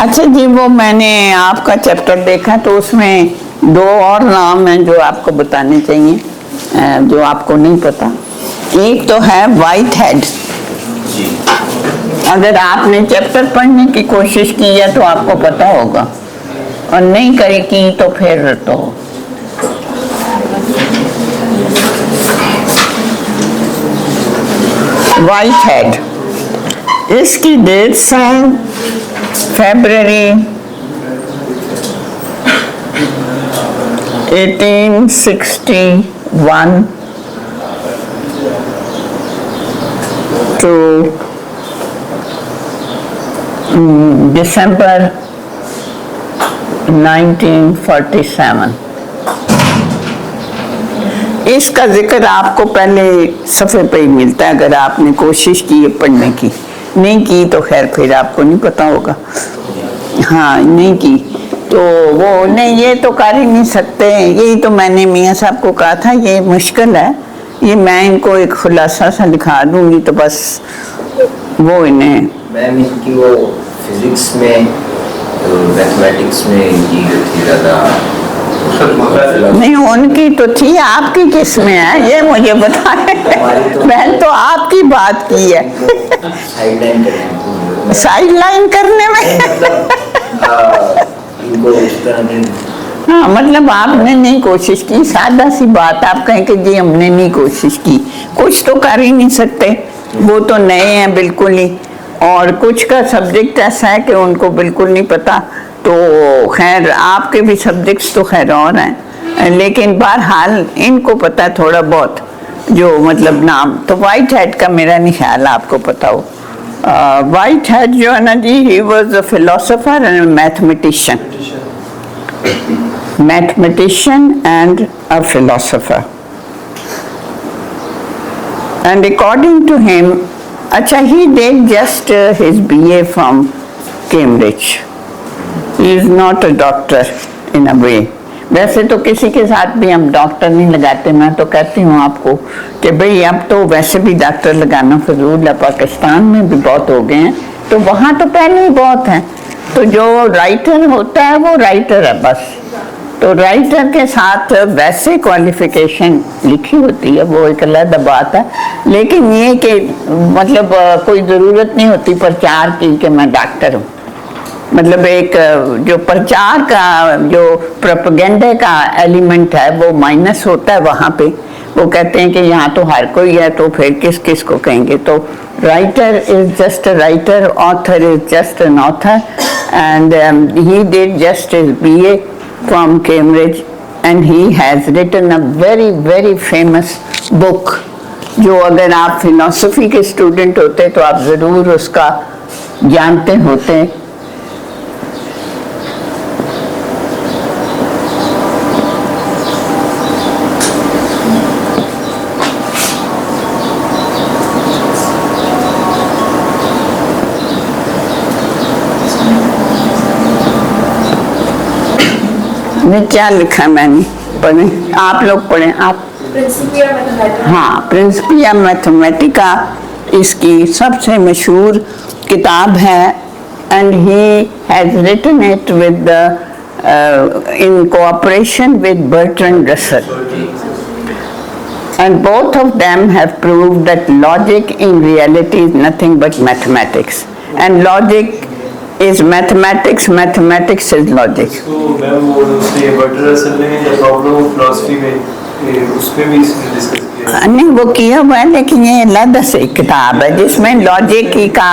अच्छा जी, वो मैंने आपका चैप्टर देखा तो उसमें दो और नाम हैं जो आपको बताने चाहिए, जो आपको नहीं पता। एक तो है वाइट हेड। अगर आपने चैप्टर पढ़ने की कोशिश की है तो आपको पता होगा, और नहीं करी की तो फिर तो वाइट हेड, इसकी डेट्स हैं फरवरी 1861 to December 1947। इसका जिक्र आपको पहले सफ़े पे ही मिलता है, अगर आपने कोशिश की है पढ़ने की। नहीं की तो खैर फिर आपको नहीं पता होगा। हाँ, नहीं की तो वो नहीं, ये तो कर ही नहीं सकते। यही तो मैंने मियाँ साहब को कहा था, ये मुश्किल है, ये मैं इनको एक खुलासा सा लिखा दूंगी तो बस वो इन्हें। मैम इनकी वो फिजिक्स में, मैथमेटिक्स में इनकी जो थी ज़्यादा नहीं, उनकी तो थी, आपकी किस में है ये मुझे बताएं। मैंने तो आपकी बात की है। साइडलाइन करने में हाँ, मतलब आपने नहीं कोशिश की। सादा सी बात, आप कहें कि जी हमने नहीं कोशिश की, कुछ तो कर ही नहीं सकते। वो तो नए हैं बिल्कुल ही, और कुछ का सब्जेक्ट ऐसा है कि उनको बिल्कुल नहीं पता। तो खैर आपके भी सब्जेक्ट्स तो खैर और हैं, लेकिन बहरहाल इनको पता है थोड़ा बहुत, जो मतलब नाम। तो वाइट हेड का मेरा नहीं ख्याल आपको पता हो। वाइट हेड जो है ना जी, he was a philosopher and mathematician, and a philosopher. And according to him, अच्छा, he did just his BA from Cambridge. He is not a doctor in a way. वैसे तो किसी के साथ भी हम डॉक्टर नहीं लगाते। मैं तो कहती हूँ आपको कि भाई अब तो वैसे भी डॉक्टर लगाना फजूल है, पाकिस्तान में भी बहुत हो गए हैं, तो वहाँ तो पहले ही बहुत हैं। तो जो राइटर होता है वो राइटर है बस। तो राइटर के साथ वैसे क्वालिफिकेशन लिखी होती है, वो एक अलग बात है। लेकिन ये कि मतलब कोई ज़रूरत नहीं होती प्रचार की कि मैं डॉक्टर हूँ। मतलब एक जो प्रचार का, जो प्रोपेगेंडा का एलिमेंट है वो माइनस होता है वहाँ पे। वो कहते हैं कि यहाँ तो हर कोई है, तो फिर किस किस को कहेंगे। तो writer is just a writer, author is just an author, and he did just his BA from Cambridge, and he has written a very very famous book, जो अगर आप फिलोसफी के स्टूडेंट होते तो आप ज़रूर उसका जानते होते। क्या लिखा मैंने, पढ़े आप लोग, पढ़े आप। हाँ, प्रिंसिपिया मैथमेटिका इसकी सबसे मशहूर किताब है, and he has written it with in cooperation with Bertrand Russell, and both of them have proved that logic in reality is nothing but mathematics, and logic is mathematics, mathematics is logic. तो ma'am वो उसने Bertrand Russell ने problem of philosophy में उसमें भी discuss किया। नहीं, वो किया हुआ है, लेकिन ये अलग से किताब है जिसमें लॉजिक का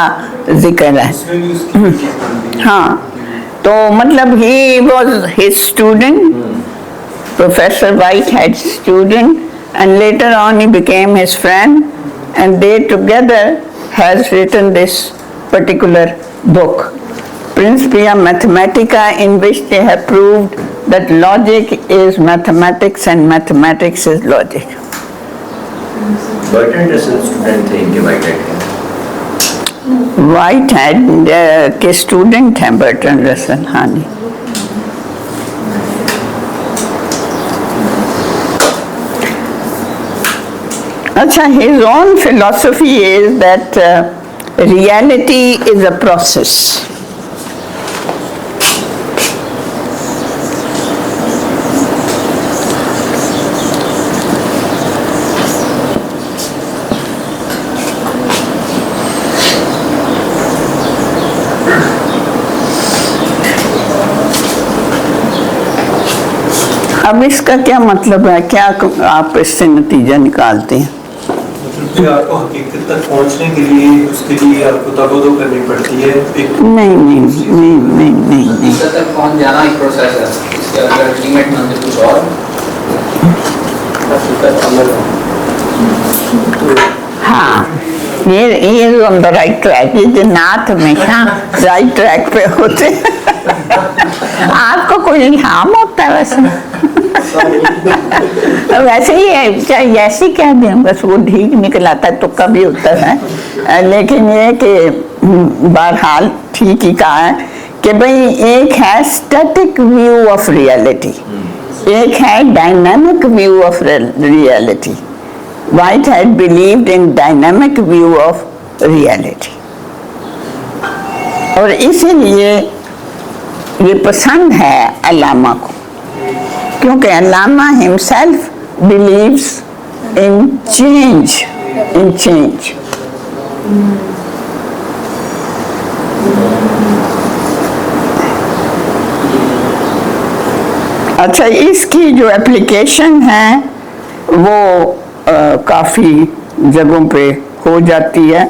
जिक्र है। हाँ, तो मतलब he was his student, Professor Whitehead student, and later on he became his friend, and they together has written this particular book, Principia Mathematica, in which they have proved that logic is mathematics and mathematics is logic. Bertrand Russell student थे इनके Whitehead के student हैं Bertrand Russell. हाँ जी। अच्छा, his own philosophy is that reality is a process. अब इसका क्या मतलब है, क्या आप इससे नतीजा निकालते हैं? मतलब कि आपको हकीकत तक पहुंचने के लिए उसके लिए आपको तवज्जो करनी पड़ती है एक नहीं नहीं नहीं नहीं नहीं नहीं हकीकत तक पहुंच जाना एक प्रोसेस है, इसके अगर अल्टीमेट मंजिल कुछ और हकीकत अमल हो। हाँ, ये ऑन द राइट ट्रैक, ये जो नाथ हमेशा राइट ट्रैक पे होते हैं। आपको कोई इल्हाम होता है वैसे? वैसे ही है, चाहे ऐसे ही कह दें, बस वो ठीक निकल आता है, तुक्का भी होता है। लेकिन ये कि बहरहाल ठीक ही कहा है कि भाई एक है स्टैटिक व्यू ऑफ रियलिटी, एक है dynamic view of reality. Whitehead believed in dynamic view of reality, और इसीलिए ये पसंद है अल्लामा को, क्योंकि अल्लामा himself believes in change. अच्छा, इसकी जो एप्लीकेशन है वो काफ़ी जगहों पे हो जाती है।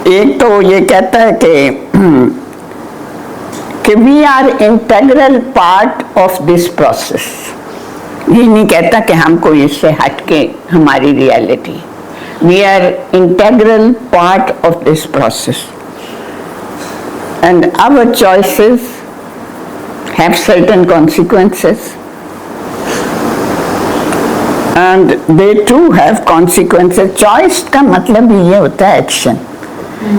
एक तो ये कहता है कि we are integral part of this process. ये नहीं कहता कि हमको इससे हटके हमारी reality, we are integral part of this process and our choices have certain consequences and they too have consequences. Choice का मतलब ही ये होता है एक्शन,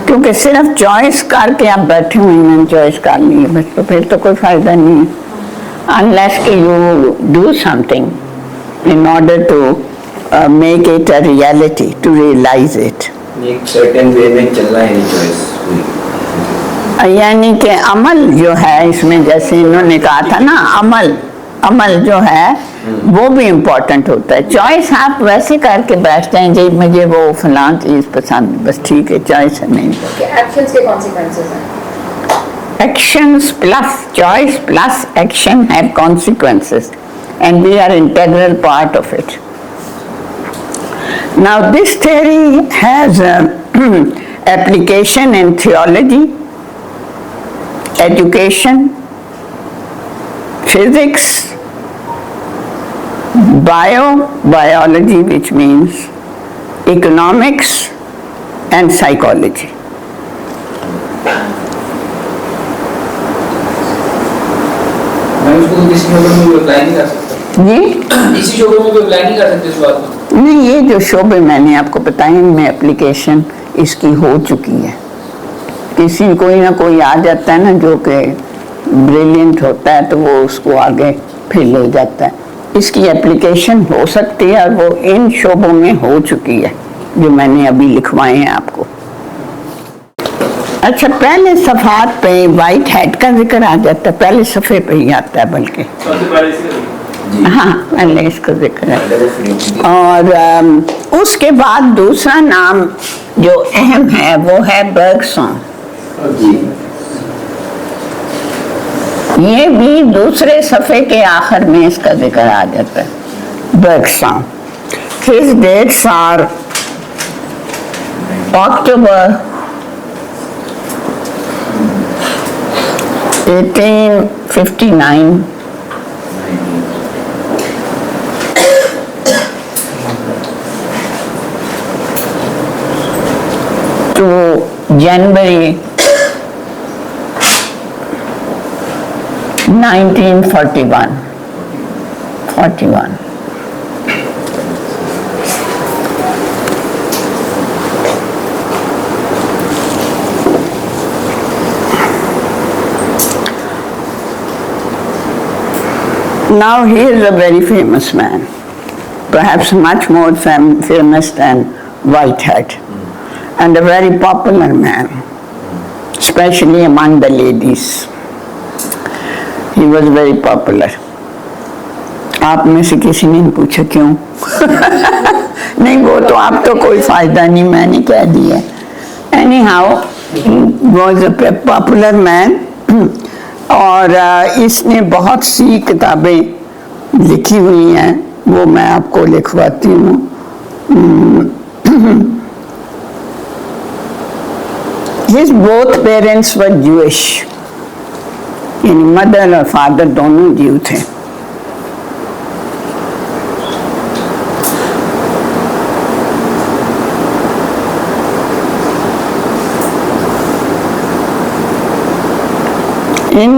क्योंकि सिर्फ चॉइस करके आप बैठे हुए हैं, चॉइस कर ली बस, तो फिर तो कोई फायदा नहीं है, unless कि you do something in order to make it a reality, to realize it. एक certain way में चलना है choice हुई। यानी कि अमल जो है इसमें, जैसे इन्होंने कहा था ना, अमल जो है वो भी इम्पोर्टेंट होता है। चॉइस आप वैसे करके बैठते हैं जी मुझे वो फलां चीज पसंद, बस ठीक है, चॉइस है नहीं। एक्शंस के कॉन्सिक्वेंसेस हैं। Actions plus choice plus action have consequences and we are integral part of it. Now this theory has application in theology, education, physics, biology, which means economics and psychology. मैं उसको किसी शोबे में भी apply नहीं कर सकता। जी, इसी शोबे में भी अप्लाई नहीं कर सकते इस बात को। नहीं, ये जो शोबे मैंने आपको बताए इनमें एप्लीकेशन इसकी हो चुकी है। किसी कोई ना कोई आ जाता है ना जो कि ब्रिलियंट होता है, तो वो उसको आगे फिर ले जाता है। इसकी एप्लीकेशन हो सकती है और वो इन शोबों में हो चुकी है जो मैंने अभी लिखवाए हैं आपको। अच्छा, पहले सफ़ात पे वाइट हेड का जिक्र आ जाता है, पहले सफ़े पे ही आता है बल्कि। हाँ, पहले इसका जिक्र है। और उसके बाद दूसरा नाम जो अहम है वो है बर्गसॉन। ये भी दूसरे सफ़े के आखिर में इसका जिक्र आ जाता है, बर्गसॉन। His dates are October 1859 to January 1941. Now he is a very famous man, perhaps much more famous than Whitehead, and a very popular man, especially among the ladies. He was very popular. आप में से किसी ने पूछा क्यों? नहीं, वो तो आप तो कोई फायदा नहीं, मैंने कह दिया। Anyhow, he was a popular man और इसने बहुत सी किताबें लिखी हुई हैं, वो मैं आपको लिखवाती हूँ। His both parents were Jewish, यानी मदर और फादर दोनों जीव थे। In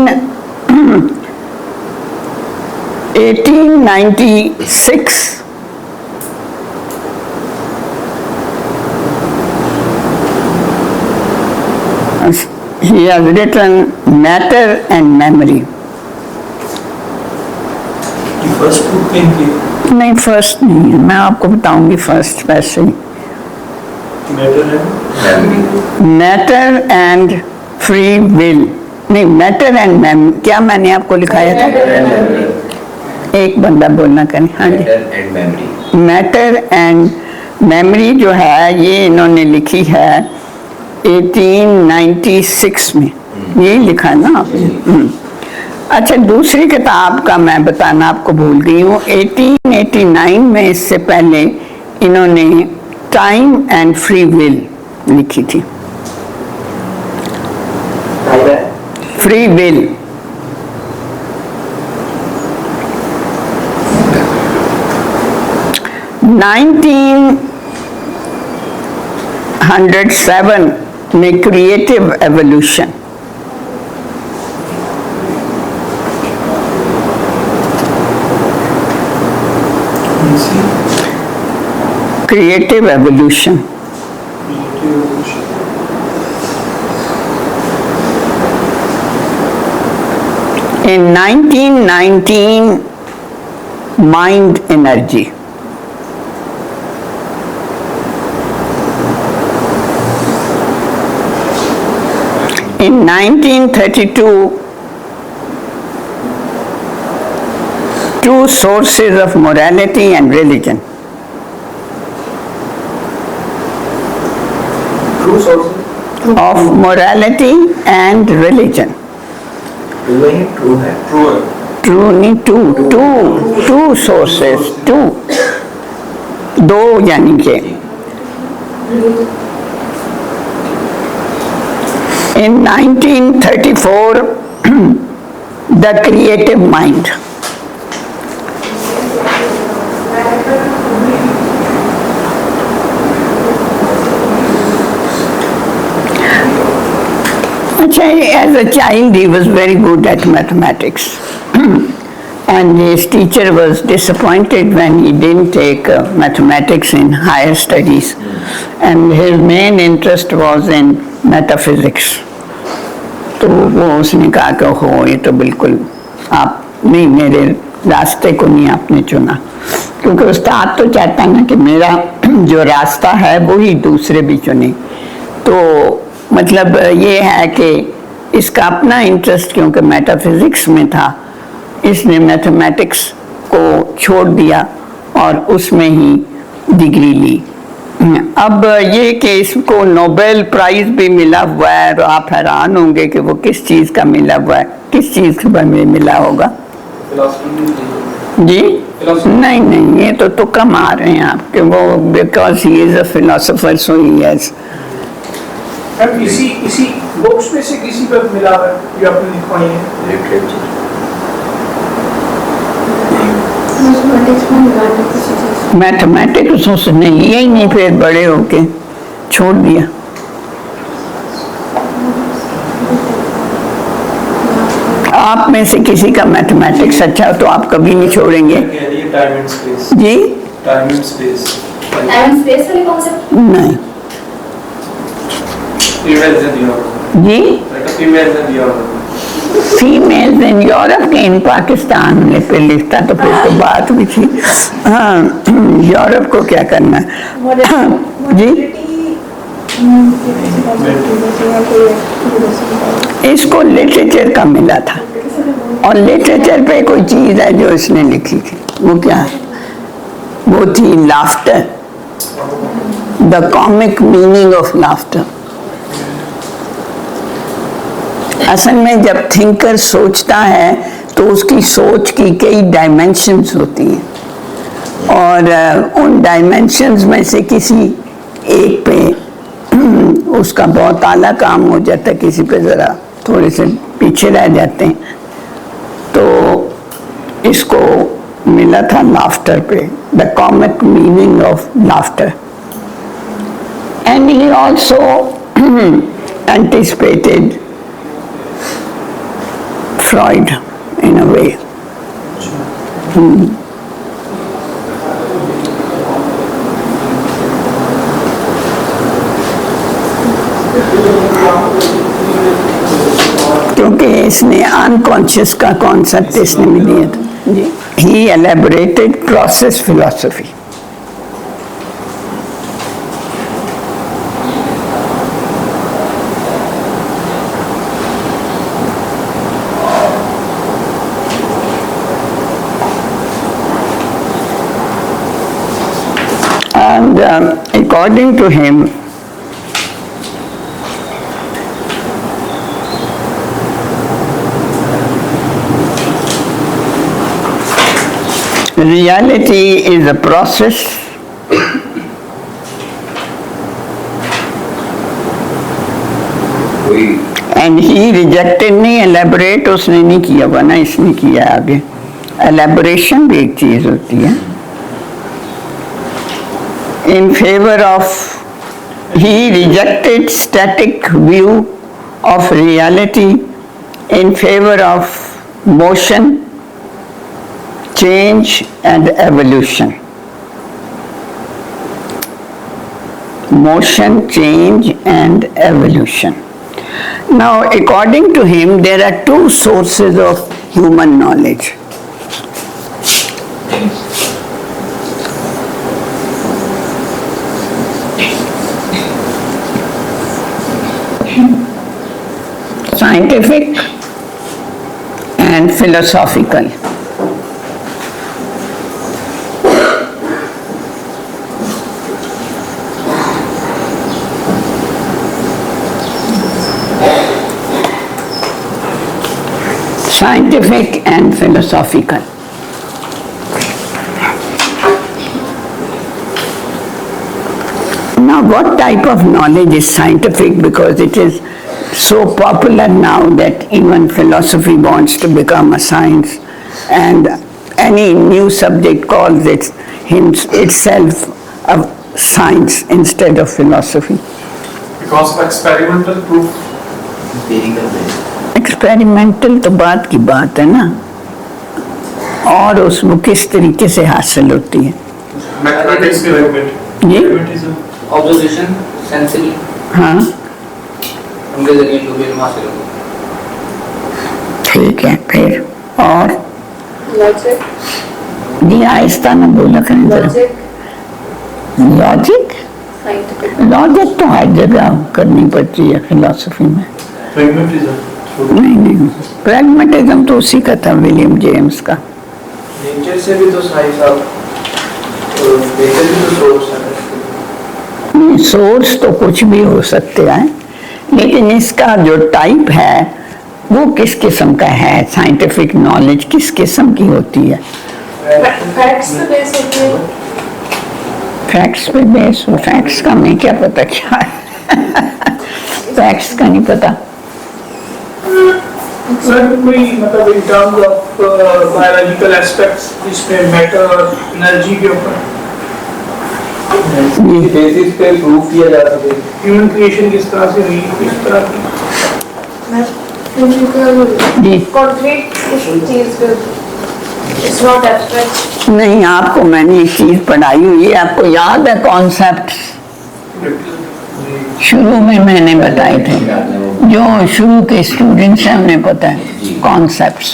1896, he has written Matter and Memory. First book में इनकी नहीं, फर्स्ट नहीं है, मैं आपको बताऊंगी फर्स्ट वैसे ही। मैटर है मैटर एंड फ्री विल, नहीं, मैटर एंड क्या मैंने आपको लिखाया था? एक बंदा बोलना करें। हाँ जी, matter and memory. Matter and memory जो है ये इन्होंने लिखी है 1896 में, यही लिखा है ना आपने? अच्छा, दूसरी किताब का मैं बताना आपको भूल गई हूँ। 1889 में, इससे पहले इन्होंने टाइम एंड फ्री विल लिखी थी। फ्री विल, नाइनटीन 107 में creative evolution, creative evolution. In 1919, mind energy. In 1932, two sources of morality and religion. True sources. Of morality and religion. True है, ट्रू है। ट्रू है True नहीं, two sources, two, दो यानी के। In 1934, the creative mind. As a child, he was very good at mathematics. And his teacher was disappointed when he didn't take mathematics in higher studies. And his main interest was in metaphysics. तो वो उसने कहा कि हो, ये तो बिल्कुल आप नहीं, मेरे रास्ते को नहीं आपने चुना। क्योंकि उस्ताद तो चाहता ना कि मेरा जो रास्ता है वो ही दूसरे भी चुने। तो मतलब ये है कि इसका अपना इंटरेस्ट क्योंकि मेटाफिजिक्स में था, इसने मैथमेटिक्स को छोड़ दिया और उसमें ही डिग्री ली। अब ये कि इसको नोबेल प्राइज भी मिला हुआ है, तो आप हैरान होंगे कि वो किस चीज़ का मिला हुआ है, किस चीज़ का मिला होगा जी? नहीं नहीं, ये तो तुक्का मार रहे हैं आपके, वो because he is a philosopher so he has. इसी बुक्स में से किसी पर मिला है जो आपने लिखवाई है? लिटरेचर। मैथमेटिक्स उसने लिया ही नहीं, फिर बड़े होके छोड़ दिया। आप में से किसी का मैथमेटिक्स अच्छा हो तो आप कभी नहीं छोड़ेंगे टाइम एंड स्पेस। जी? Time and space. Time and space वाले कॉन्सेप्ट? नहीं फीमेल्स इन यूरोप। जी? Females in Europe. Females in Europe के इन पाकिस्तान ने पे लिखता तो फिर तो बात भी थी। हाँ, यूरोप को क्या करना जी? इसको लिटरेचर का मिला था, और लिटरेचर पे कोई चीज है जो इसने लिखी थी, वो क्या है? वो थी laughter, the comic meaning of laughter. असल में जब थिंकर सोचता है तो उसकी सोच की कई डायमेंशंस होती हैं, और उन डायमेंशंस में से किसी एक पे उसका बहुत आला काम हो जाता है, किसी पे ज़रा थोड़े से पीछे रह जाते हैं। तो इसको मिला था लाफ्टर पे, the comic meaning of laughter, and he also anticipated Freud in a way. क्योंकि इसने अनकॉन्शियस का कॉन्सेप्ट इसने भी दिया था जी। He elaborated process philosophy. And according to him, reality is a process and he rejected, नहीं elaborate उसने नहीं किया, बना इसने किया आगे। elaboration भी एक चीज होती है। In favor of, he rejected static view of reality in favor of motion, change and evolution. Motion, change and evolution. Now, according to him, there are two sources of human knowledge. Scientific and philosophical. Scientific and philosophical. Now, what type of knowledge is scientific? Because it is so popular now that even philosophy wants to become a science, and any new subject calls itself a science instead of philosophy. Because of experimental proof. Experimental तो बात की बात है ना, और उसको किस तरीके से हासिल होती है मैथमेटिक्स के रिलेटेड जी। ऑब्जर्वेशन सेंसरी, हाँ उनके जरिए जो भी हासिल हो। ठीक है, फिर और लॉजिक, जी आहिस्ता ना बोला करें जरा। लॉजिक, साइंटिफिक, लॉजिक तो हर जगह करनी पड़ती है फिलॉसफी में। प्रेगमेटिज्म, नहीं, प्रैग्मेटिज्म तो उसी का था, विलियम जेम्स का। नेचर से भी तो साइंस आप, नेचर भी तो सोर्स है। नहीं, सोर्स तो कुछ भी हो सकते हैं, लेकिन इसका जो टाइप है वो किस किस्म का है, साइंटिफिक नॉलेज किस किस्म की होती है। फैक्ट्स पे बेस होती है। फैक्ट्स पे बेस हो, फैक्ट्स का मैं क्या पता क्या है फैक्ट्स का नहीं पता। सर कोई मतलब in terms of biological aspects जिसमें मैटर और एनर्जी के ऊपर बेसिस पे प्रूफ किया जा सके। ह्यूमन क्रिएशन किस तरह से हुई, किस तरह की जी कॉन्क्रीट चीज पे, इट्स नॉट एब्स्ट्रैक्ट। नहीं, आपको मैंने एक चीज पढ़ाई हुई है, आपको याद है कॉन्सेप्ट शुरू में मैंने बताए थे, जो शुरू के स्टूडेंट्स हैं उन्हें पता है concepts.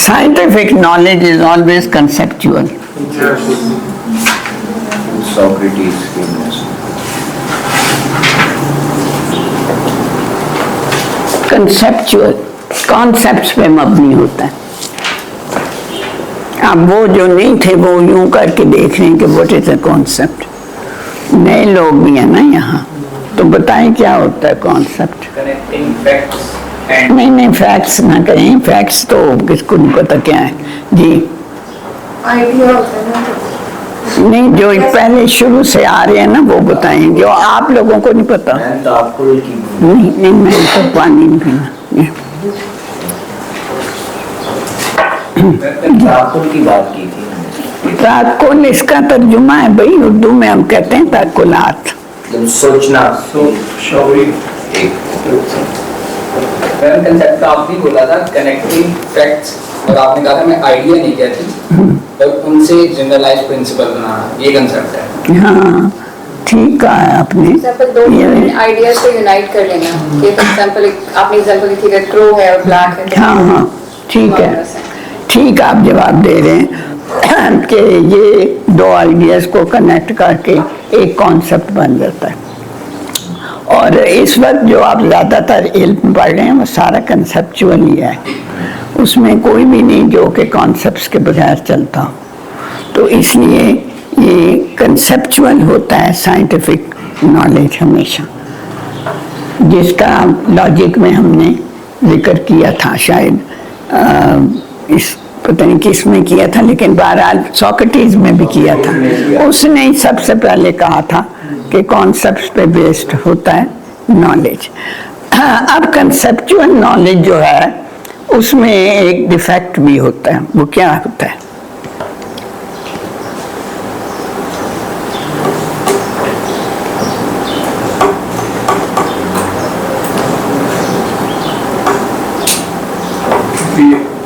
Scientific knowledge is always conceptual. Socrates conceptual concepts पे मबनी होता है। अब वो जो नहीं थे वो यूं करके देख रहे हैं कि व्हाट इज अ कॉन्सेप्ट। नए लोग भी हैं ना यहाँ, तो बताएं क्या होता है कॉन्सेप्ट। कनेक्टिंग फैक्ट्स एंड नहीं फैक्ट्स ना करें, फैक्ट्स तो किसको नहीं पता क्या है जी। आइडिया होता है ना। नहीं, जो पहले शुरू से आ रहे हैं ना वो बताएं, जो आप लोगों को नहीं पता। मैम ताकुल की नहीं मैं तो पानी नहीं पीना। ताकुल की बात की थी। ताकुल इसका तर्जुमा है भाई, उर्दू में हम कहते हैं ताकुलात। जब सोचना शौरी कंसेप्ट का आपने बोला था कनेक्टिंग फैक्ट्स, और आपने कहा था मैं आइडिया नहीं कहती और उनसे जनरलाइज प्रिंसिपल बनाना, ये कंसेप्ट है। हाँ ठीक कहा है आपने। एग्जांपल दो ये- आइडियाज को यूनाइट कर लेना। ये एग्जांपल आपने एग्जांपल दी थी कि क्रो है और ब्लैक है। हाँ ठीक है, ठीक आप जवाब दे रहे हैं कि ये दो आइडियाज को कनेक्ट करके एक कॉन्सेप्ट बन जाता है। और इस वक्त जो आप ज़्यादातर इल्म पढ़ रहे हैं वो सारा कंसेप्चुअल ही है, उसमें कोई भी नहीं जो कि कॉन्सेप्ट्स के बगैर चलता हो। तो इसलिए ये कंसेप्चुअल होता है साइंटिफिक नॉलेज हमेशा, जिसका लॉजिक में हमने जिक्र किया था, शायद इस पता नहीं किस में किया था, लेकिन बहरहाल सोक्रेटिस में भी किया था। उसने ही सबसे पहले कहा था कि कॉन्सेप्ट्स पे बेस्ड होता है नॉलेज। अब कंसेप्चुअल नॉलेज जो है उसमें एक डिफेक्ट भी होता है। वो क्या होता है?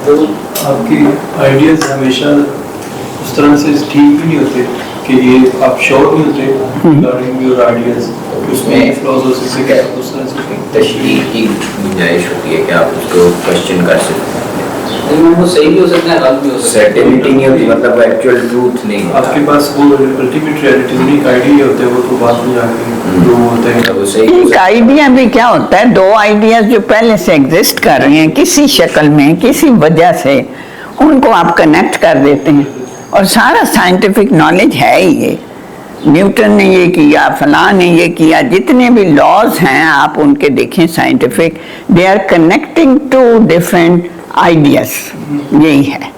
तो आपकी आइडियाज हमेशा उस तरह से ठीक भी नहीं होते कि ये आप श्योर नहीं होते रिगार्डिंग योर आइडियाज, उसमें फिलोसफी से क्या उस तरह से तशरीह की गुंजाइश होती है कि आप उसको क्वेश्चन कर सकते हैं। लेकिन वो सही भी हो सकता है, गलत भी हो सकता है। सर्टेनिटी नहीं होती, मतलब एक्चुअल ट्रूथ नहीं होता। आपके पास वो अल्टीमेट रियलिटी नहीं, एक आइडिया होता है, वो तो बाद में जाके जो होता है। मतलब वो सही हो एक सकता है। आइडिया भी क्या होता है, दो आइडियाज जो पहले से एग्जिस्ट कर रहे हैं किसी शक्ल में, किसी वजह से, उनको आप कनेक्ट कर देते हैं और सारा साइंटिफिक नॉलेज है ही ये। न्यूटन ने ये किया, फलां ने ये किया, जितने भी लॉज हैं आप उनके देखें scientific, they are connecting to different ideas, यही है।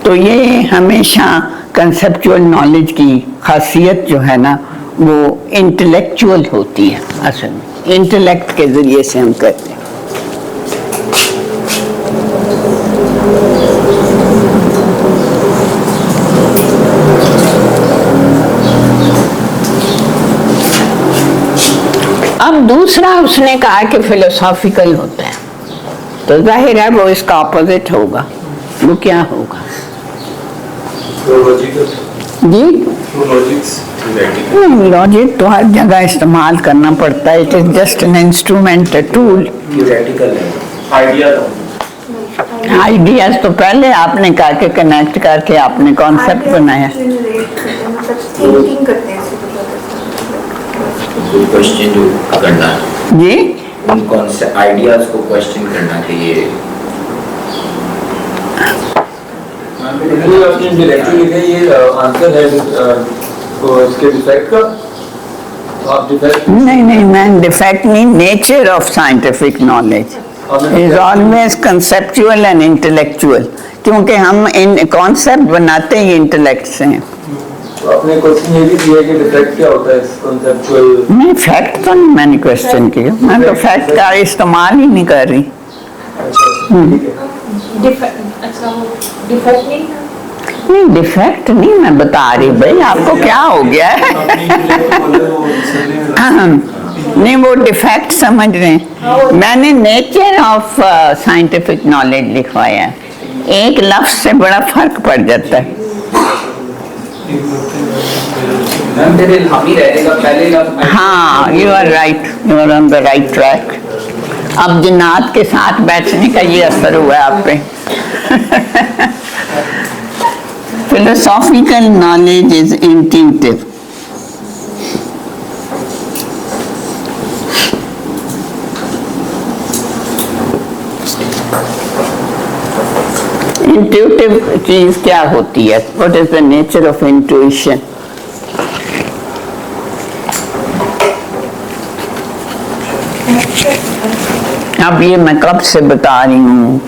तो ये हमेशा कंसेप्चुअल नॉलेज की खासियत जो है ना वो इंटेलेक्चुअल होती है, असल में इंटेलेक्ट के जरिए से हम करते हैं। अब दूसरा उसने कहा कि फिलोसॉफिकल होता है, तो जाहिर है वो इसका ऑपोजिट होगा। वो क्या होगा जी? लॉजिक तो हर जगह इस्तेमाल करना पड़ता है, it is just an instrument, tool. Theoretical है। आइडियाज तो पहले आपने कहा कि कनेक्ट करके आपने कॉन्सेप्ट बनाया। थिंकिंग करते हैं कोई क्वेश्चन जो करना है, जी उन कॉन्सेप्ट आइडियाज को क्वेश्चन करना कि ये आपने डायरेक्टली लिखा ये आंसर है तो इसके डिफेक्ट का आप डिफेक्ट नहीं मैं डिफेक्ट नहीं, nature of scientific knowledge is always conceptual and intellectual, क्योंकि हम इन कॉन्सेप्ट बनाते ही इंटेलेक्ट से हैं। आपने क्वेश्चन ये भी किया कि डिफेक्ट क्या होता है इस कॉन्सेप्चुअल। नहीं फैक्ट तो नहीं मैंने क्वेश्चन किया, मैं तो फैक्ट का इस्तेमाल ही नहीं कर रही। अच्छा डिफेक्ट नहीं था। नहीं डिफेक्ट नहीं मैं बता रही भाई, आपको क्या हो गया है? नहीं वो डिफेक्ट समझ रहे हैं, मैंने नेचर ऑफ साइंटिफिक नॉलेज लिखवाया है। एक लफ्ज से बड़ा फर्क पड़ जाता है। मैम फिर इल्हामी रहेगा पहले लफ्ज़। हाँ you are right, you are on the right track. अब जिन्नात के साथ बैठने का ये असर हुआ है आप पे। Philosophical knowledge is intuitive. Intuitive चीज क्या होती है? What is the nature of intuition? अब ये मैं कब से बता रही हूँ।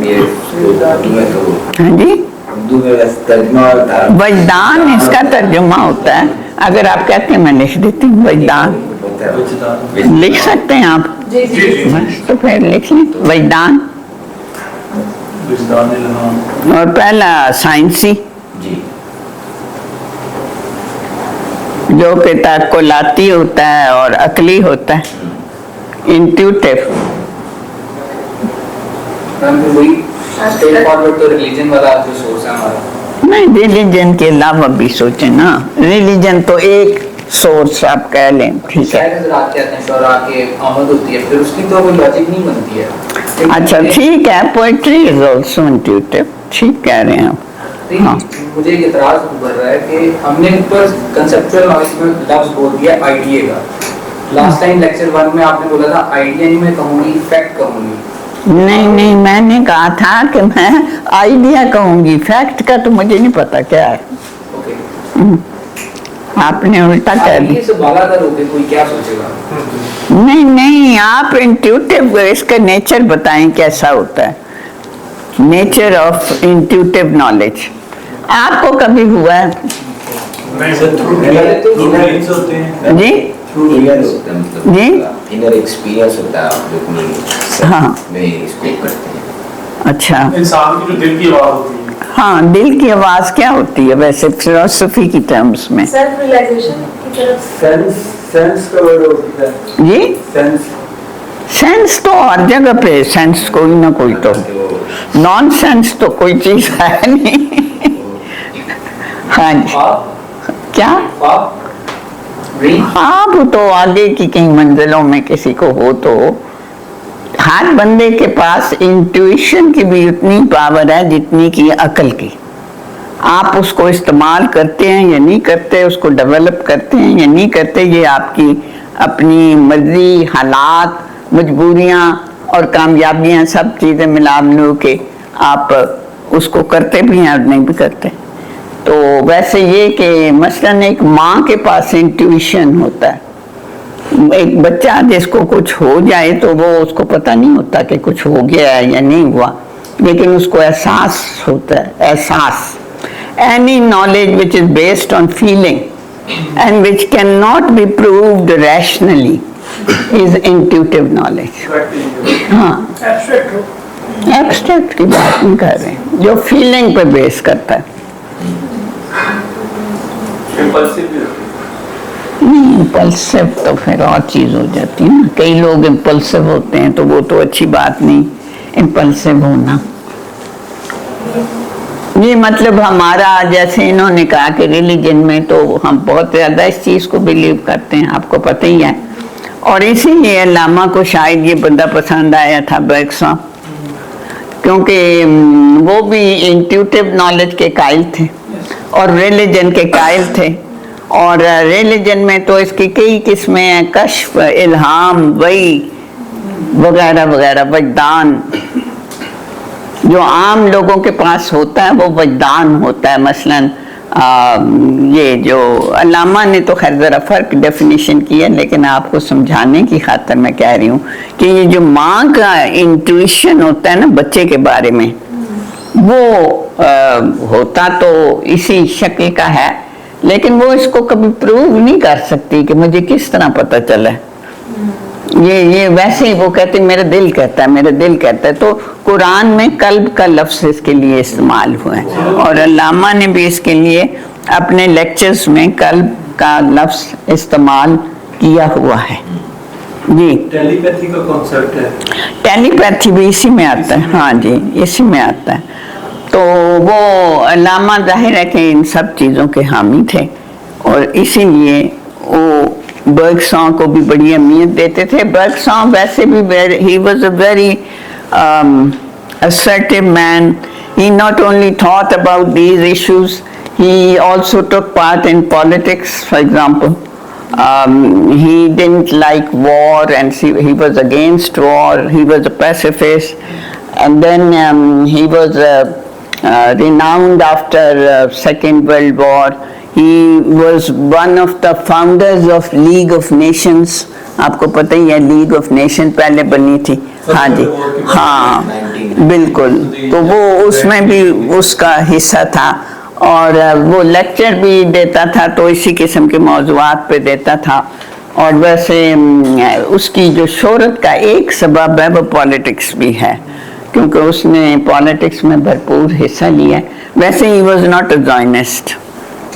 ये उर्दू में तो हाँ जी, उर्दू में बस तर्जुमा होता है। वजदान इसका तर्जुमा होता है। अगर आप कहते हैं मैं लिख देती हूँ वजदान, होता है। लिख सकते हैं आप? जी जी जी बस तो फिर लिख लें वजदान। विजदान इल्हाम। और पहला साइंसी, जी जो कि ताक़ुलाती होता है और अकली होता है, इंट्यूटिव। मैम फिर वही स्ट्रेट फॉरवर्ड तो रिलीजन वाला जो सोर्स है हमारा। नहीं, रिलीजन के अलावा भी सोचें ना, रिलीजन तो एक सोर्स आप कह लें, ठीक है। शायद हज़रात कहते हैं शौरा के आमद होती है, फिर उसकी तो कोई लॉजिक नहीं बनती है। अच्छा ठीक है, पोइट्री इज ऑल्सो इंट्यूटिव, ठीक कह रहे हैं आप। लेकिन हाँ। मुझे एक इतराज उभर रहा है कि हमने ऊपर कंसेप्चुअल नॉलेज में लफ्ज बोल दिया आइडिया का। लास्ट टाइम लेक्चर 1 में आपने बोला था आइडिया नहीं मैं कहूँगी, फैक्ट कहूँगी। नहीं नहीं, मैंने कहा था कि मैं आइडिया कहूंगी, फैक्ट का तो मुझे नहीं पता क्या है। ओके, आपने उल्टा कह आइडिया दिया। से बालातर होके कोई क्या सोचेगा? नहीं नहीं, आप इंट्यूटिव इसका नेचर बताएं कैसा होता है, नेचर ऑफ इंट्यूटिव नॉलेज। आपको कभी हुआ है? सर थ्रू ड्रीम्स होते हैं। जी इनर होता है, मतलब जी? इनर एक्सपीरियंस होता है, आप जो अपनी हाँ। में इसको करते हैं। अच्छा, इंसान की जो दिल की आवाज होती है, हाँ, दिल की आवाज क्या होती है वैसे फिलोसफी की टर्म्स में? सेल्फ रियलाइजेशन की तरफ। सेंस का वर्ड होता है। जी, सेंस सेंस तो हर जगह पे सेंस कोई ना कोई तो, नॉन सेंस तो कोई चीज है नहीं। हाँ जी, क्या ड्रीम आप तो आगे की कई मंजिलों में किसी को हो तो हर बंदे के पास इंट्यूशन की भी उतनी पावर है जितनी की अकल की। आप उसको इस्तेमाल करते हैं या नहीं करते, उसको डेवलप करते हैं या नहीं करते, ये आपकी अपनी मर्जी, हालात, मजबूरियां और कामयाबियां सब चीजें मिला मिलू के आप उसको करते भी हैं और नहीं भी करते। तो वैसे ये कि मसलन एक माँ के पास इंट्यूशन होता है, एक बच्चा जिसको कुछ हो जाए तो वो उसको पता नहीं होता कि कुछ हो गया है या नहीं हुआ, लेकिन उसको एहसास होता है, एहसास। Any knowledge which is based on feeling and which can not be proved rationally is intuitive knowledge. हाँ, एब्स्ट्रैक्ट हो। एब्स्ट्रैक्ट की बात नहीं कर रहे हैं, जो फीलिंग पे बेस करता है। इम्पल्सिव भी होते हैं। नहीं, इम्पल्सिव तो फिर और चीज हो जाती है ना। कई लोग इम्पल्सिव होते हैं तो वो तो अच्छी बात नहीं, इम्पल्सिव होना। ये मतलब हमारा, जैसे इन्होंने कहा कि रिलीजन में तो हम बहुत ज्यादा इस चीज को बिलीव करते हैं, आपको पता ही है। और इसीलिए अल्लामा को शायद ये बंदा पसंद आया था, बर्गसॉ, क्योंकि वो भी इंट्यूटिव नॉलेज के कायल थे और रिलीजन के कायल थे। और रिलीजन में तो इसकी कई किस्में हैं, कश्फ, इल्हाम, वही वगैरह वगैरह, वजदान। जो आम लोगों के पास होता है वो वजदान होता है। मसलन ये जो अल्लामा ने तो खैर ज़रा फ़र्क डेफिनेशन की है, लेकिन आपको समझाने की खातिर मैं कह रही हूँ कि ये जो माँ का इंट्यूशन होता है ना बच्चे के बारे में, वो होता तो इसी शक्ल का है, लेकिन वो इसको कभी प्रूव नहीं कर सकती कि मुझे किस तरह पता चला। ये वैसे ही वो कहते मेरा दिल कहता है, मेरा दिल कहता है। तो कुरान में कल्ब का लफ्ज़ इसके लिए इस्तेमाल हुआ है और अल्लामा ने भी इसके लिए अपने लेक्चर्स में कल्ब का लफ्ज़ इस्तेमाल किया हुआ है। जी, टेलीपैथी का कॉन्सेप्ट है। टेलीपैथी भी इसी में आता है। हाँ जी, इसी में आता है। तो वो अल्लामा जाहिर है कि इन सब चीज़ों के हामी थे और इसीलिए वो बर्गसॉ को भी बड़ी अहमियत देते थे। बर्गसॉ वैसे भी he was a very assertive man. He not only thought about these issues, he also took part in politics, for example. He didn't like war and he was against war. He was a pacifist. And then he was renowned after Second World War. He was one of the founders of League of Nations. आपको पता ही है league of nation पहले बनी थी हाँ जी, हाँ बिल्कुल। तो वो उसमें भी उसका हिस्सा था और वो लेक्चर भी देता था, तो इसी किस्म के मौज़ूआत पे देता था। और वैसे उसकी जो शोहरत का एक सबब है वो पॉलिटिक्स भी है, क्योंकि उसने पॉलिटिक्स में भरपूर हिस्सा लिया। वैसे he was not a Zionist,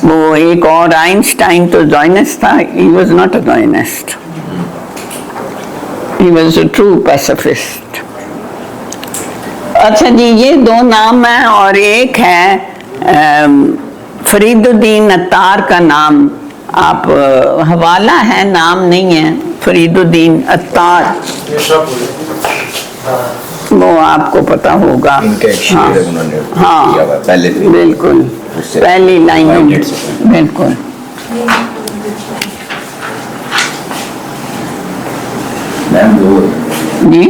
वो एक और आइंस्टाइन तो ज़ायनिस्ट था, he was not a Zionist, he was a true pacifist. अच्छा जी, ये दो नाम हैं और एक है फरीदुद्दीन अत्तार का नाम, आप हवाला है, नाम नहीं है, फरीदुद्दीन अत्तार, वो आपको पता होगा। हाँ, हाँ पहले बिल्कुल, पहली लाइन बिल्कुल। मैम दो जी,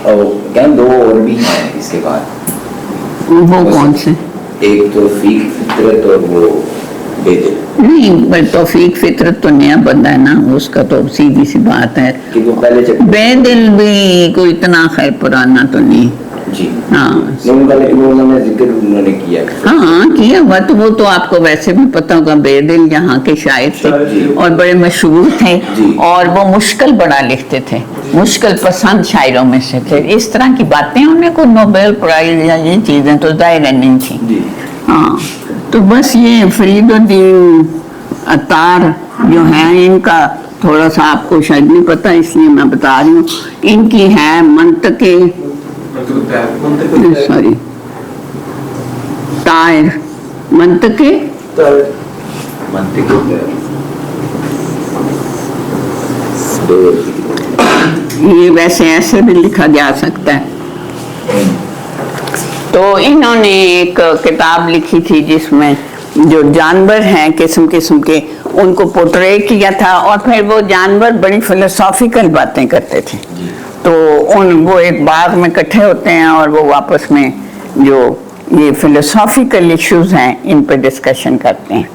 क्या दो और भी हैं इसके बाद? वो कौन से? एक तो फितरत और वो बेदिल। नहीं, पर तौफीक फितरत तो नया बंदा है ना, उसका तो सीधी सी बात है। कि वो पहले चैप्टर बेदिल भी कोई इतना खैर पुराना तो नहीं। जी हाँ नहीं, उनका लेकिन उन्होंने जिक्र उन्होंने किया। हाँ किया हुआ, तो वो तो आपको वैसे भी पता होगा। बेदिल यहाँ के शायर थे और बड़े मशहूर थे, और वो मुश्किल बड़ा लिखते थे, मुश्किल पसंद शायरों में से थे। इस तरह की बातें उन्हें कोई नोबेल प्राइज या ये चीजें तो जाहिर नहीं थी। हाँ, तो बस ये फरीदुद्दीन अत्तार जो हैं, इनका थोड़ा सा आपको शायद नहीं पता, इसलिए मैं बता रही हूँ। इनकी है मंतके, सॉरी तायर, मंतके ये वैसे ऐसे भी लिखा जा सकता है। तो इन्होंने एक किताब लिखी थी जिसमें जो जानवर हैं किस्म किस्म के, उनको पोर्ट्रे किया था, और फिर वो जानवर बड़ी फिलोसॉफिकल बातें करते थे। तो वो एक बाग में इकट्ठे होते हैं और वो आपस में जो ये फिलोसॉफिकल इश्यूज हैं इन पर डिस्कशन करते हैं।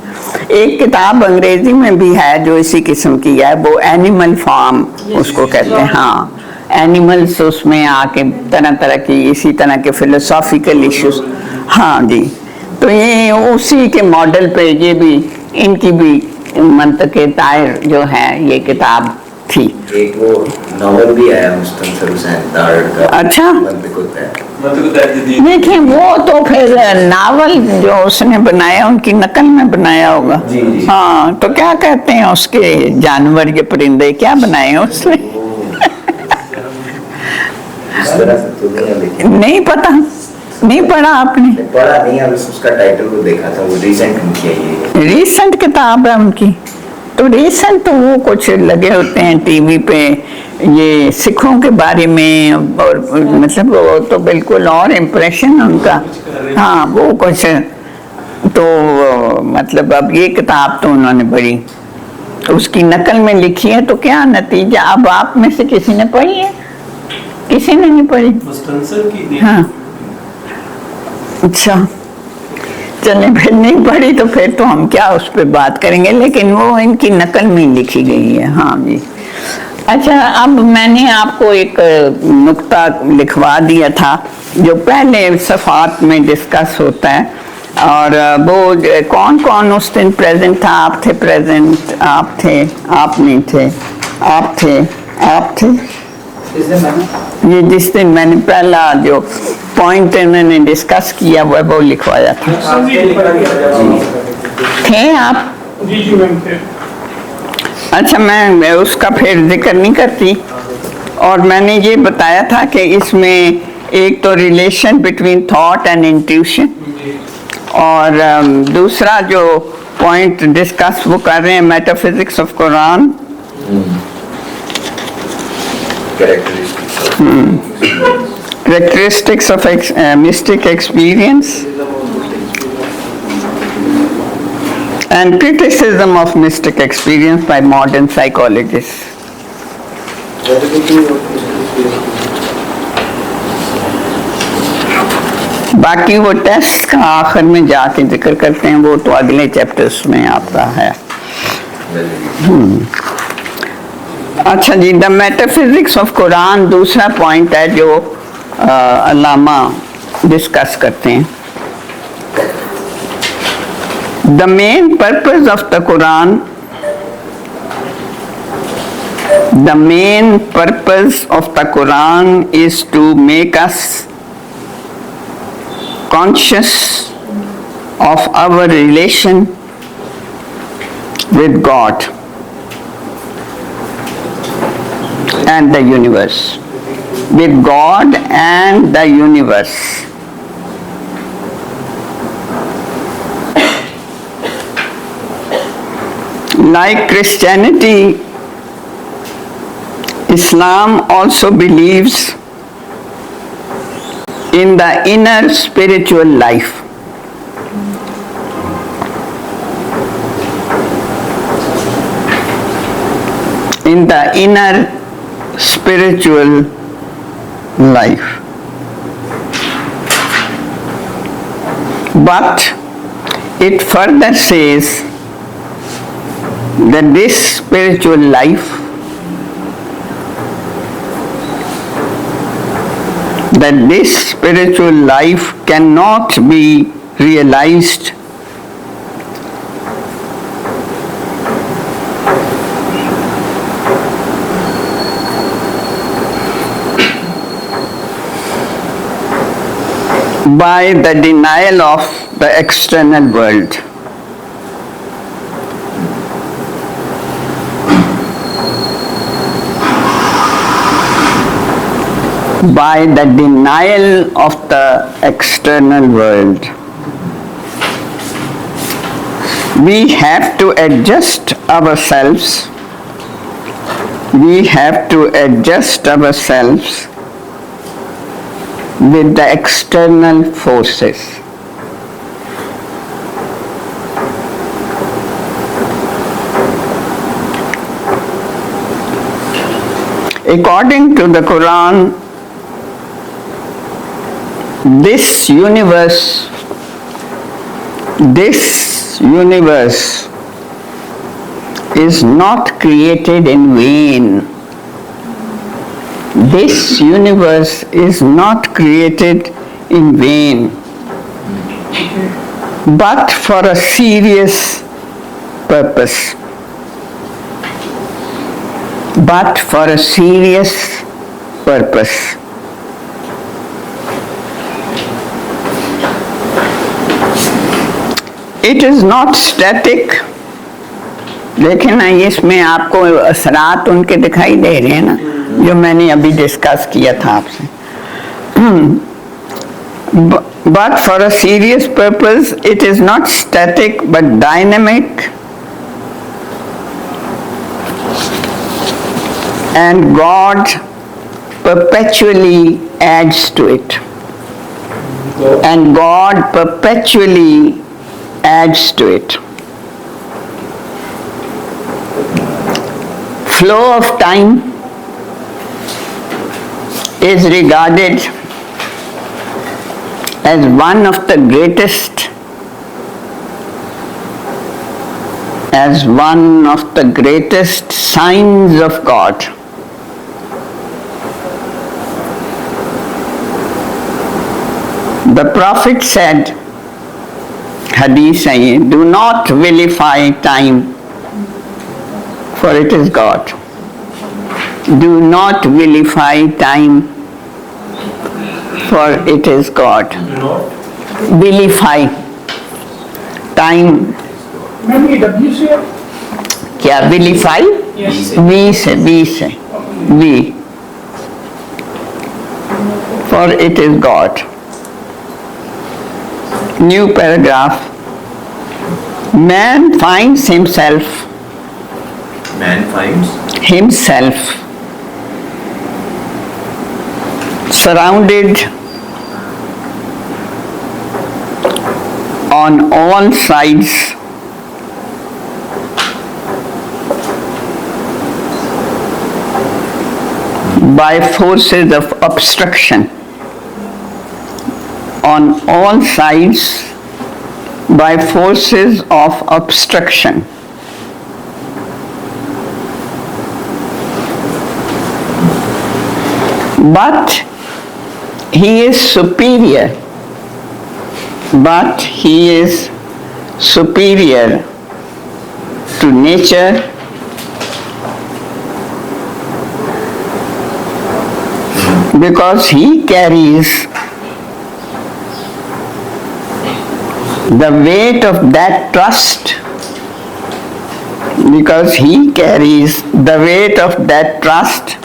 एक किताब अंग्रेजी में भी है जो इसी किस्म की है, वो एनिमल फार्म उसको कहते हैं। हाँ, एनिमल्स उसमें आके तरह तरह की इसी तरह के फिलोसॉफिकल इश्यूज। हाँ जी, तो ये उसी के मॉडल पे ये भी इनकी भी मंतके तायर जो है ये किताब थी। एक वो नॉवल भी आया मुस्तनसर हुसैन तार का। अच्छा, देखिए वो तो फिर नावल जो उसने बनाया उनकी नकल में बनाया होगा। जी, जी। हाँ, तो क्या कहते हैं उसके जानवर के परिंदे क्या बनाए उसने? इस तरह से तो नहीं है, लेकिन नहीं पता, नहीं पढ़ा आपने? पढ़ा नहीं है, बस उसका टाइटल को देखा था, वो रिसेंट उनकी है, ये रीसेंट किताब है उनकी। तो रीसेंट तो वो कुछ लगे होते हैं टीवी पे ये सिखों के बारे में, और मतलब वो तो बिल्कुल और इम्प्रेशन उनका। हाँ, वो कुछ तो मतलब अब ये किताब तो उन्होंने बड़ी उसकी नकल में लिखी है, तो क्या नतीजा? अब आप में से किसी ने पढ़ी है? किसी ने नहीं पढ़ी? मुस्तनसर की नहीं। हाँ, अच्छा, चले फिर नहीं पढ़ी तो फिर तो हम क्या उस पर बात करेंगे, लेकिन वो इनकी नकल में लिखी गई है। हाँ जी। अच्छा, अब मैंने आपको एक नुक्ता लिखवा दिया था जो पहले सफ़ात में डिस्कस होता है, और वो कौन कौन उस दिन प्रेजेंट था? आप थे प्रेजेंट? आप थे? आप नहीं थे? आप थे? आप थे? ये जिस दिन मैंने पहला जो पॉइंट इन्होंने डिस्कस किया वो लिखवाया था। थे आप? जी जी मैम थे। अच्छा, मैं उसका फिर जिक्र नहीं करती। और मैंने ये बताया था कि इसमें एक तो relation between thought and intuition, और दूसरा जो पॉइंट डिस्कस वो कर रहे हैं metaphysics of Quran, characteristics of mystic experience, and criticism of mystic experience by modern psychologists. बाकी वो टेस्ट का आखिर में जाके जिक्र करते हैं, वो तो अगले चैप्टर्स में आता है। अच्छा जी, द मेटाफिजिक्स ऑफ कुरान दूसरा पॉइंट है जो अल्लामा डिस्कस करते हैं. The main purpose of the Quran, the main purpose of the Quran is to make us conscious of our relation with God and the universe. With God and the universe. Like Christianity, Islam also believes in the inner spiritual life. In the inner spiritual life. But it further says that this spiritual life, cannot be realized by the denial of the external world. By the denial of the external world. We have to adjust ourselves. We have to adjust ourselves with the external forces. According to the Quran, this universe is not created in vain. This universe is not created in vain, but for a serious purpose. But for a serious purpose. It is not static. देखें ना, इसमें आपको असरात उनके दिखाई दे रहे हैं ना, जो मैंने अभी डिस्कस किया था आपसे. But for a serious purpose, it is not static but dynamic, and God perpetually adds to it. And God perpetually adds to it. Flow of time is regarded as one of the greatest signs of God. The Prophet said, Hadith है ये, do not vilify time, for it is God. Do not vilify time, for it is God. Vilify time. Ma'am ये W से है? क्या vilify? Yes. V से V. For it is God. New paragraph. Man finds himself surrounded on all sides by forces of obstruction. On all sides by forces of obstruction. but he is superior. But he is superior to nature because he carries the weight of that trust, because he carries the weight of that trust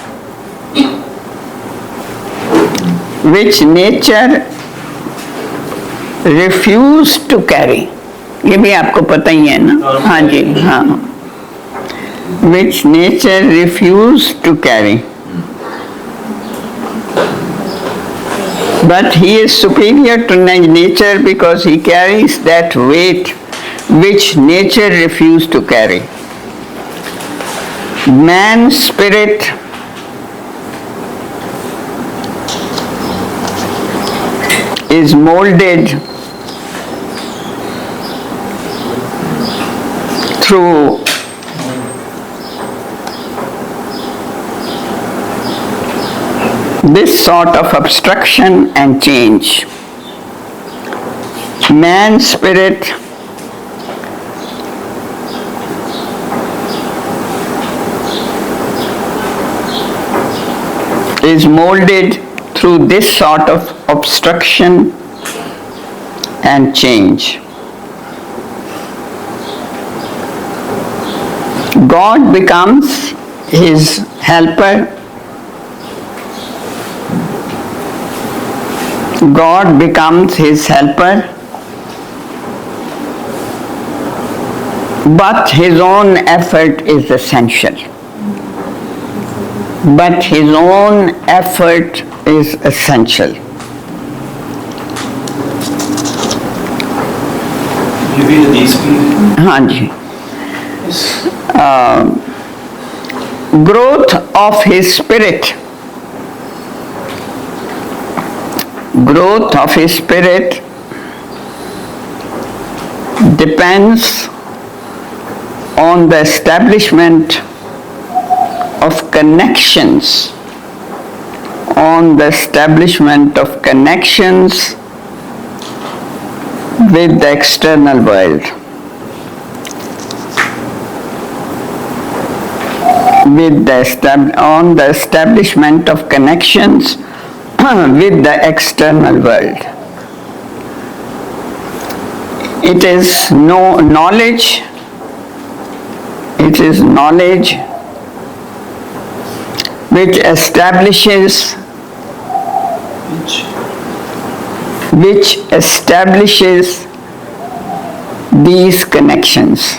which nature refused to carry. ये भी आपको पता ही है ना? हाँ जी, हाँ. Which nature refused to carry. But he is superior to nature because he carries that weight which nature refused to carry. Man's spirit is molded through this sort of obstruction and change. Man's spirit is molded through this sort of obstruction and change. God becomes his helper. God becomes his helper, but his own effort is essential. But his own effort is essential. ये भी हदीस की है। हाँ जी. Growth of his spirit. Growth of his spirit depends on the establishment of connections, on the establishment of connections with the external world, on the establishment of connections with the external world. It is knowledge. It is knowledge which establishes these connections.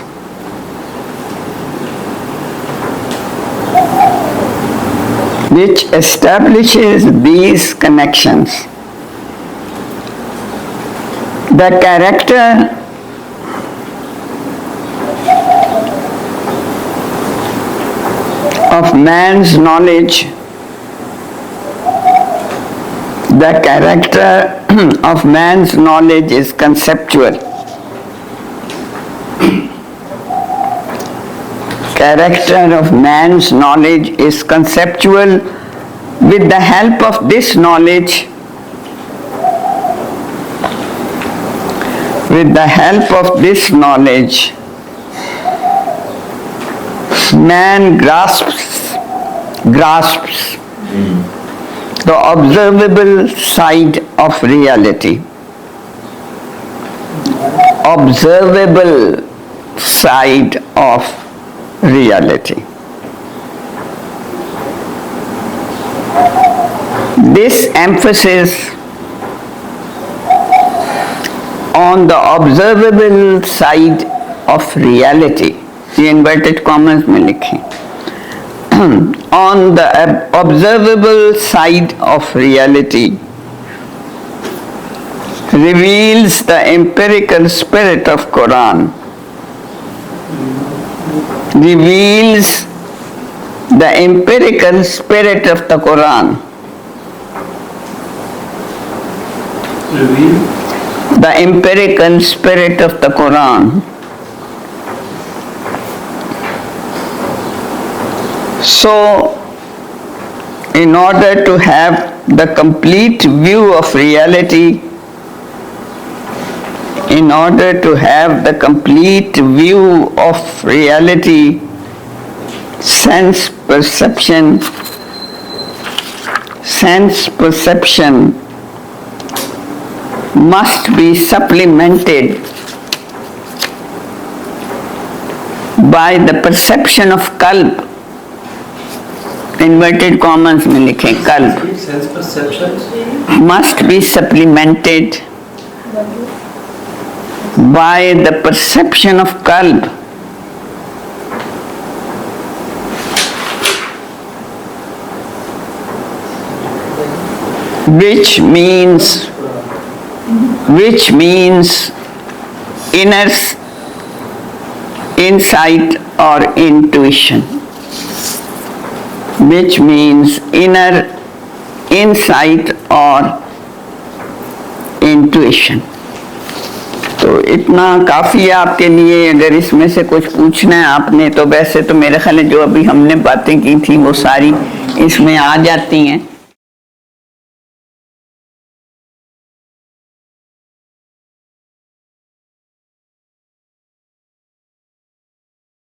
Which establishes these connections. The character of man's knowledge, the character of man's knowledge is conceptual. Character of man's knowledge is conceptual. With the help of this knowledge, man grasps the observable side of reality. Observable side of reality. This emphasis on the observable side of reality, ये inverted commas में लिखें, on the observable side of reality reveals the empirical spirit of Quran, reveals the empirical spirit of the Quran, the empirical spirit of the Quran. So, in order to have the complete view of reality, in order to have the complete view of reality, sense perception must be supplemented by the perception of kalb. Inverted commas में लिखें kalb. Sense perception. Must be supplemented by the perception of kalb, which means inner insight or intuition, which means inner insight or intuition. तो इतना काफ़ी है आपके लिए। अगर इसमें से कुछ पूछना है आपने तो वैसे तो मेरे ख्याल है जो अभी हमने बातें की थी वो सारी इसमें आ जाती हैं।